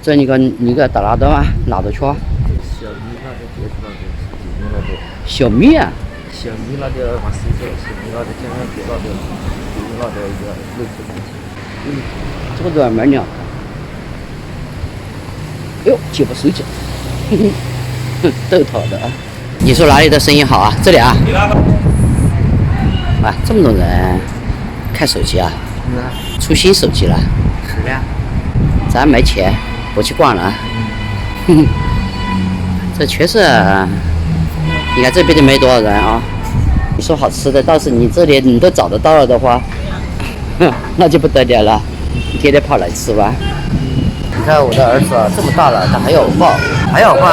这你个打哪的吗？哪的圈？小米啊？小米那个往西走，小米那个江上别那个，那个一个路子。这个都蛮鸟。哎呦，接不手机，逗套的啊！你说哪里的生意好啊？这里啊？啊，这么多人看手机啊？出新手机了？是的。咱没钱，不去逛了。这确实，你看这边就没多少人啊。你说好吃的，倒是你这里你都找得到了的话，那就不得了了，天天跑来吃吧。你看我的儿子啊，这么大了，他还要抱，还要抱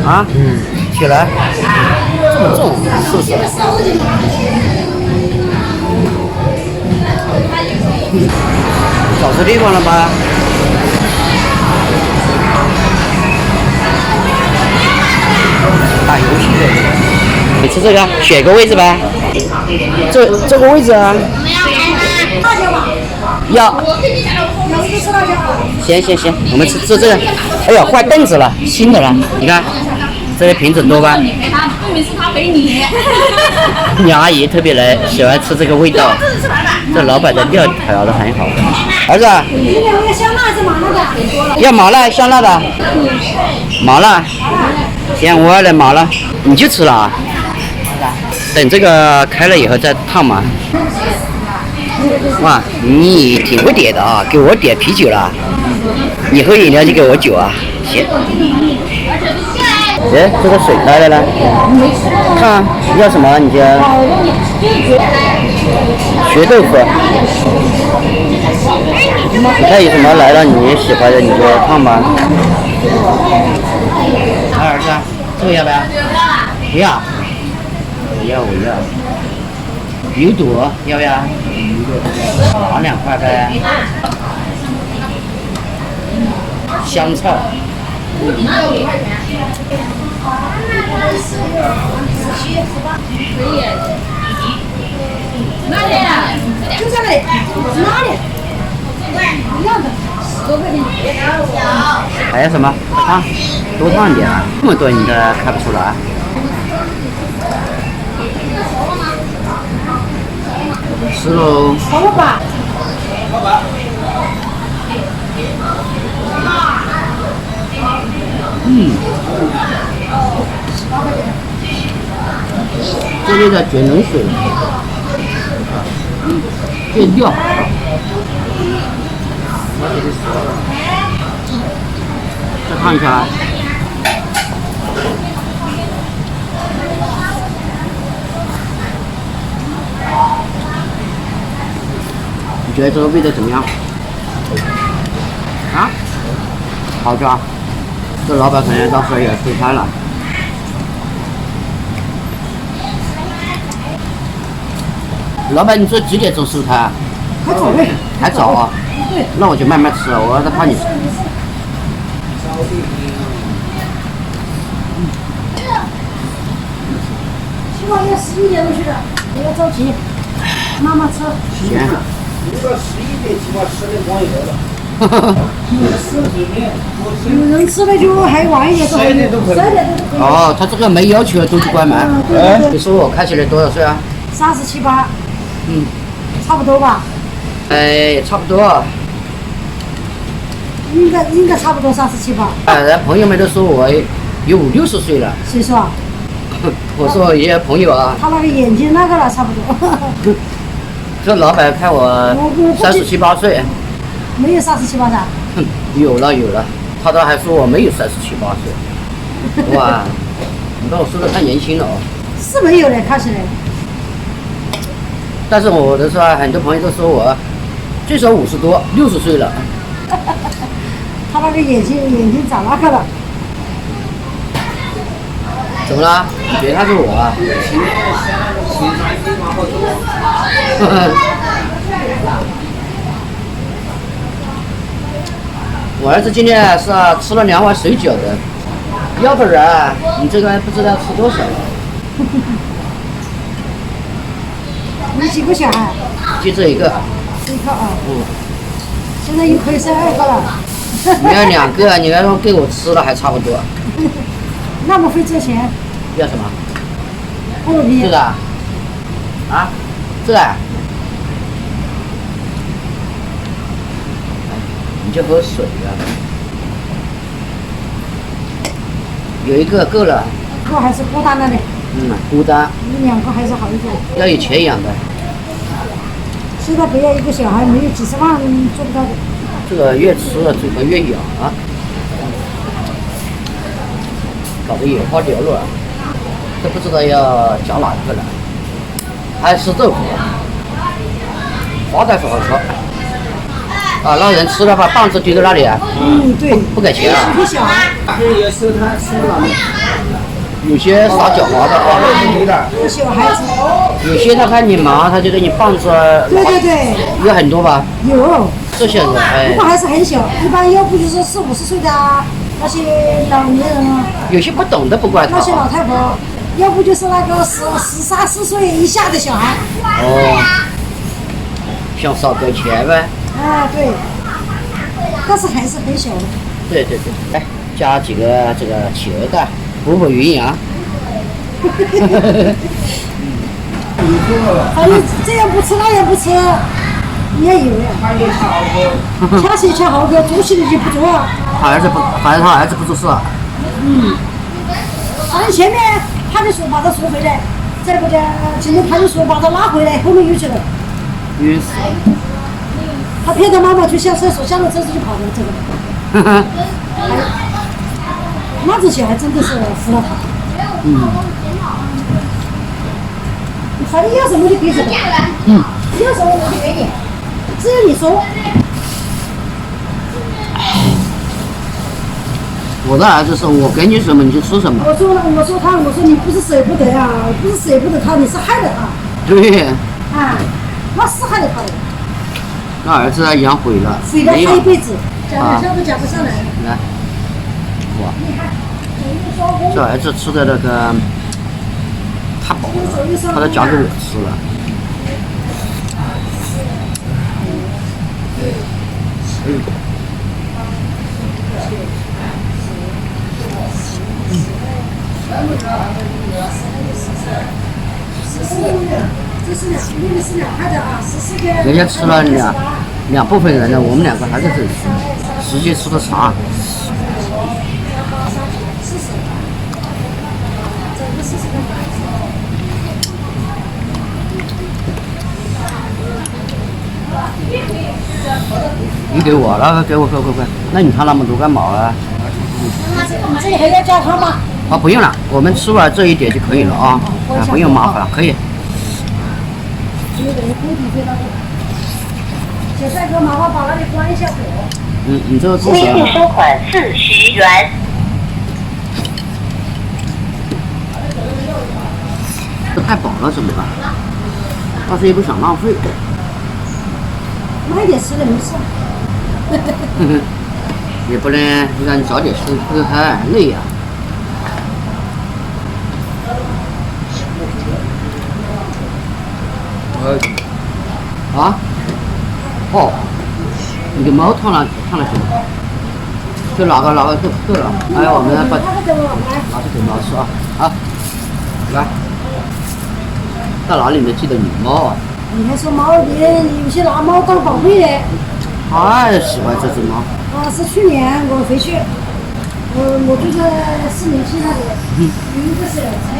啊？起来，这么重，是不是？找错地方了吧？打游戏的，你吃这个，选个位置呗。这个位置啊。要。行，我们吃这个。哎呀，换凳子了，新的了，你看，这些品种多吧？你阿姨特别来喜欢吃这个味道，这老板的料调的很好。儿子，要麻辣香辣的，麻辣。行，我要来麻辣，你就吃了啊？等这个开了以后再烫嘛。哇，你挺会点的啊，给我点啤酒了，你喝饮料就给我酒啊？行。哎，这个水开了呢，看要什么你就。血豆腐。你看有什么来了你喜欢的你就烫吧。儿子，这个要不要？不要。我要。牛肚要不要？拿2块呗。香菜。哪里？就这里。哪里？一样的，10多块钱。还有什么？烫，多烫一点啊！这么多你都看不出来。是喽。好了吧？这里的卷冷水，变调。再烫一下。你觉得这个味道怎么样？啊？好吃啊！这老板可能到时候也退餐了。老板，你这几点钟收摊？还早嘞。还早啊？对。那我就慢慢吃，我怕你。起码要11点钟去的，不要着急，慢慢吃。行。如果11点起码10点光有了。有人吃了就还晚一点，12点都可以。哦，他这个没要求都去关门。对。你说我看起来多少岁啊？37、8。差不多吧。哎，差不多。应该差不多37、8。人朋友们都说我有50、60岁了。谁说啊？我说一些朋友啊。他那个眼睛那个了，差不多。这老板看我37、8岁。没有37、8的。有了，他倒还说我没有37、8岁。哇，你把我说的太年轻了哦。是没有的，看起来。但是我的时候，很多朋友都说我最少50多、60岁了。他那个眼睛长那个了。怎么了？你觉得他是我啊？我儿子今天是吃了2碗水饺的，要不然你这个不知道吃多少。你几个小孩？就这一个。1个啊。现在又可以生2个了。你要2个，你要说给我吃了还差不多。那么会挣钱？要什么？菠萝皮这。个啊？啊？这个啊？你就喝水啊。有一个够了。这还是孤单的嘞。孤单。你2个还是好一点。要有钱养的。现在别要一个小孩，没有几十万做不到的。这个越吃了嘴巴越痒啊，搞得眼花缭乱，都不知道要夹哪一个了。爱吃豆腐，花袋鼠好吃。啊，那人吃了把棒子丢在那里啊？对。不给钱啊？一个小孩。有些耍狡猾的啊。有小孩子。有些他看你忙，他就给你棒子。对。有很多吧？有。这些人哎。不过还是很小，一般要不就是40、50岁的啊，那些老年人啊。有些不懂的不怪他。那些老太婆，要不就是那个13、14岁以下的小孩。哦。想少给钱呗。啊，对。但是还是很小的。对，来加几个这个企鹅蛋，补营养。还有这样不吃那样不吃，你也有呀。掐谁掐好个，做起来就不做。反正他儿子不做事。反正前面派出所把他赎回来，再不讲前面派出所把他拉回来，后面又去了。晕死。他骗他妈妈去下厕所，下了厕所就跑了，这个。那这小孩真的是服了他。反正要什么就给什么。要什么我就给你，只有你说。我的儿子是我给你什么你就吃什么。我说你不是舍不得啊，不是舍不得他，你是害了他。对。啊，那是害了他的。那儿子养毁了。毁了他一辈子，讲都讲不上来。来，哇，这儿子吃的那个太饱了，他都夹给我吃了。这是2块的啊，14个。人家吃了两部分人了，我们2个还在这里吃，时间吃的长。你给我那个给我快，那你看那么多干嘛啊？这里还要加汤吗？啊，不用了，我们吃完这一点就可以了啊，不用麻烦，可以。小帅哥，麻烦把那里关一下火。你这个做内部收款40元。这太饱了怎么办？但是也不想浪费。慢一点吃了没事。也不能让你早点吃，这个还累呀。啊？哦，你的猫烫了什么？就哪个够了。哎，我们把拿去给猫吃啊！好，来，到哪里没记得你猫啊？你还说猫，有些拿猫当宝贝嘞。太喜欢这只猫。是去年我回去，我住在市民区那里，有一个小孩，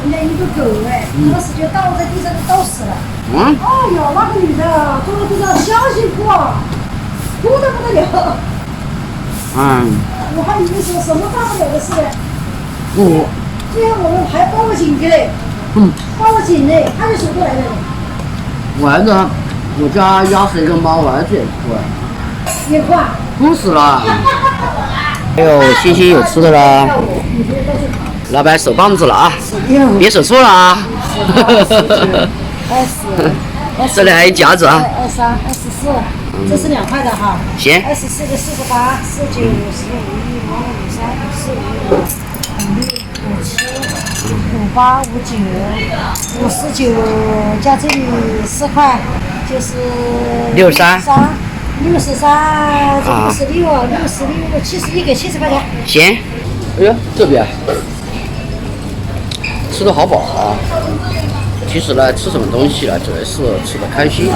人家一个狗哎，当时就倒在地上就倒死了。哎呦，那个女的坐在地上相信哭啊，哭得不得了。我还以为说什么大不了的事呢。最后我们还报了警去嘞。报了警嘞，他就守过来了。我儿子，我家压死一个猫，我儿子也哭了。也哭啊？哭死了。还有星星有吃的啦。老板手棒子了啊，别手错了啊。这里还有夹子啊。23、24，这是2块的哈。行。24个48、49、55、55、53、54、55、56、57、58、59、59加这里4块，就是63。63，这66，71个70块钱。行。哎呀，这边吃的好饱啊！其实呢，吃什么东西呢，主要是吃的开心。